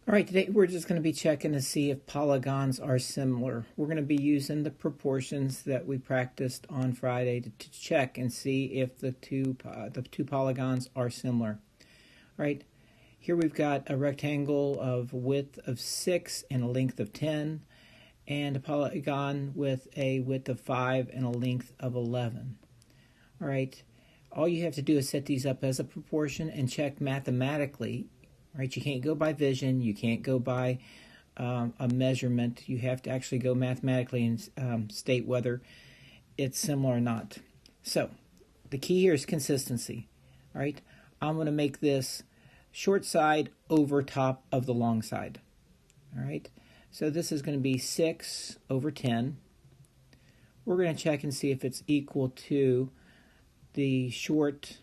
All right, today we're just going to be checking to see if polygons are similar. We're going to be using the proportions that we practiced on Friday to check and see if the two polygons are similar. All right, here we've got a rectangle of width of 6 and a length of 10, and a polygon with a width of 5 and a length of 11. All right, all you have to do is set these up as a proportion and check mathematically. Right, you can't go by vision, you can't go by a measurement. You have to actually go mathematically and state whether it's similar or not. So the key here is consistency. All right, I'm going to make this short side over top of the long side. All right, so this is going to be 6 over 10. We're going to check and see if it's equal to the short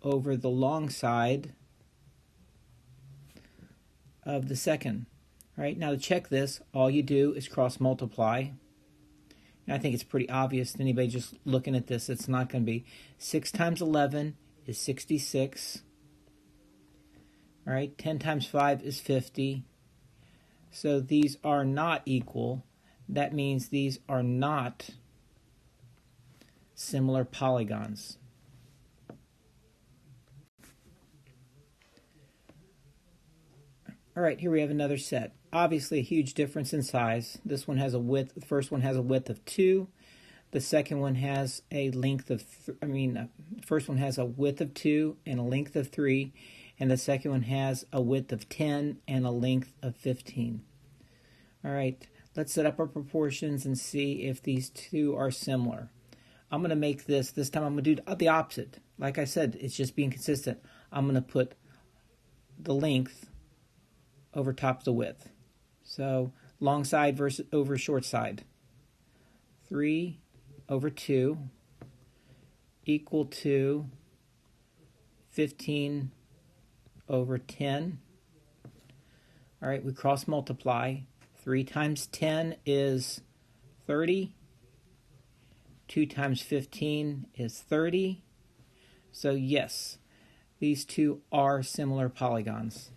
over the long side of the second. All right, now to check this, all you do is cross multiply. And I think it's pretty obvious to anybody just looking at this, it's not going to be. 6 times 11 is 66. All right, 10 times 5 is 50. So these are not equal. That means these are not similar polygons. All right, here we have another set. Obviously a huge difference in size. This one has a width, the first one has a width of 2. The second one has a length of, the first one has a width of 2 and a length of 3. And the second one has a width of 10 and a length of 15. All right, let's set up our proportions and see if these two are similar. I'm going to make this time I'm going to do the opposite. Like I said, it's just being consistent. I'm going to put the length over top of the width. So long side versus over short side. 3 over 2 equal to 15 over 10. All right, we cross multiply. 3 times 10 is 30. 2 times 15 is 30. So yes, these two are similar polygons.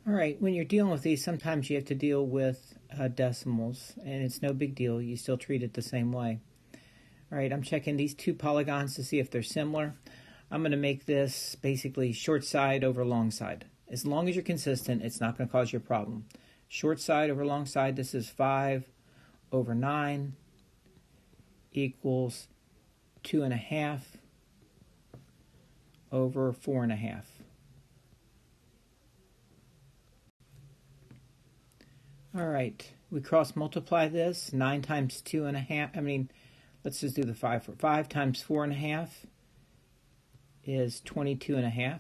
All right, when you're dealing with these, sometimes you have to deal with decimals, and it's no big deal. You still treat it the same way. All right, I'm checking these two polygons to see if they're similar. I'm going to make this basically short side over long side. As long as you're consistent, it's not going to cause you a problem. Short side over long side, this is 5 over 9 equals 2.5 over 4.5. All right, we cross multiply this. 9 times 2.5, let's just do the 5 for 5 times 4.5 is 22.5.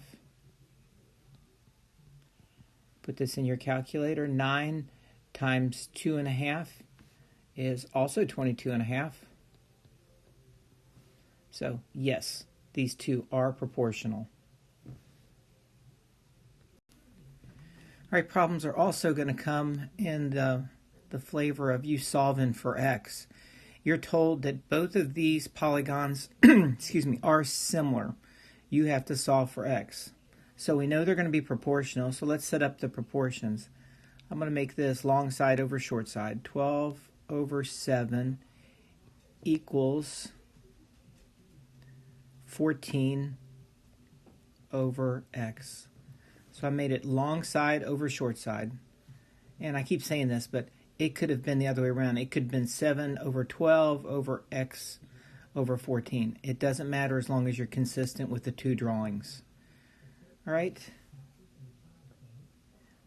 Put this in your calculator. 9 times 2.5 is also 22.5. So yes, these two are proportional. All right, problems are also going to come in the flavor of you solving for x. You're told that both of these polygons are similar. You have to solve for x. So we know they're going to be proportional, so let's set up the proportions. I'm going to make this long side over short side. 12 over 7 equals 14 over x. So I made it long side over short side. And I keep saying this, but it could have been the other way around. It could have been 7 over 12 over x over 14. It doesn't matter as long as you're consistent with the two drawings. All right.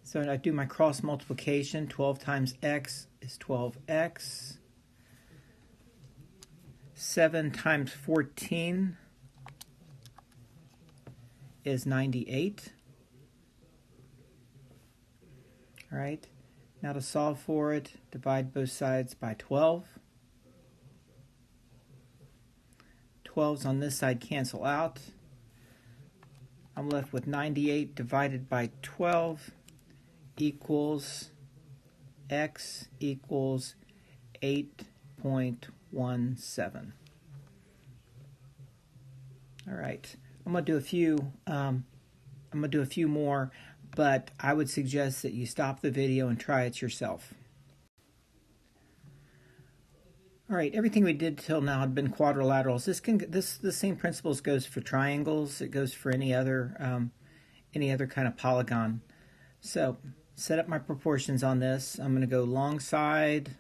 So I do my cross multiplication. 12 times x is 12x. 7 times 14 is 98. All right, now to solve for it, divide both sides by 12. 12s on this side cancel out. I'm left with 98 divided by 12 equals x equals 8.17. All right, I'm going to do a few. I'm going to do a few more, but I would suggest that you stop the video and try it yourself. All right, everything we did till now had been quadrilaterals. The same principles goes for triangles. It goes for any other kind of polygon. So set up my proportions on this. I'm going to go long side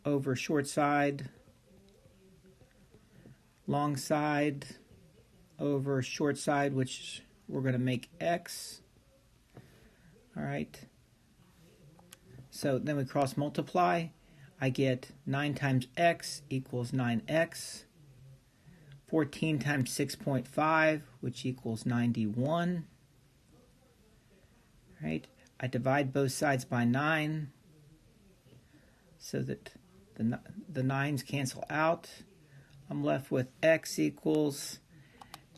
over short side, long side over short side, which we're going to make x. All right. So then we cross multiply. I get 9 times x equals 9x. 14 times 6.5, which equals 91. Right? I divide both sides by 9 so that the 9's cancel out. I'm left with x equals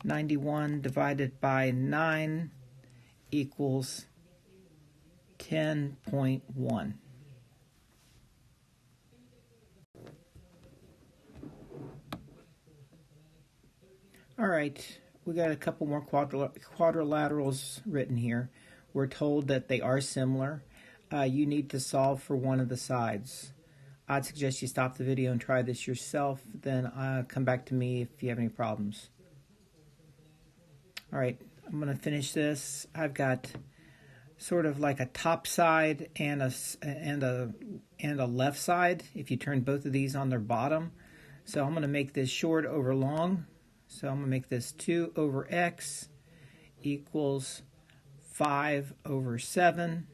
91 divided by 9 equals 10.1. All right, we got a couple more quadrilaterals written here. We're told that they are similar. You need to solve for one of the sides. I'd suggest you stop the video and try this yourself, then come back to me if you have any problems. All right, I'm going to finish this. I've got sort of like a top side and a left side if you turn both of these on their bottom. So I'm going to make this short over long. So I'm going to make this 2 over x equals 5 over 7.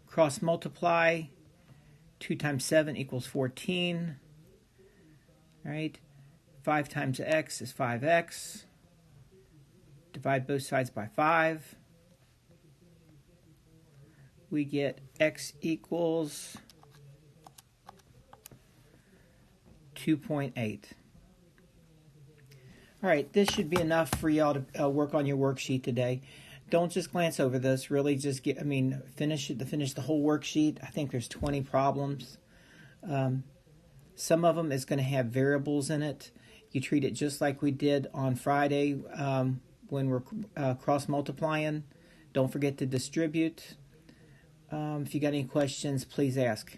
Cross multiply. 2 times 7 equals 14. All right. 5 times x is 5x. Divide both sides by 5. We get x equals 2.8. All right, this should be enough for y'all to work on your worksheet today. Don't just glance over this. Really, just finish the whole worksheet. I think there's 20 problems. Some of them is going to have variables in it. You treat it just like we did on Friday when we're cross multiplying. Don't forget to distribute. If you got any questions, please ask.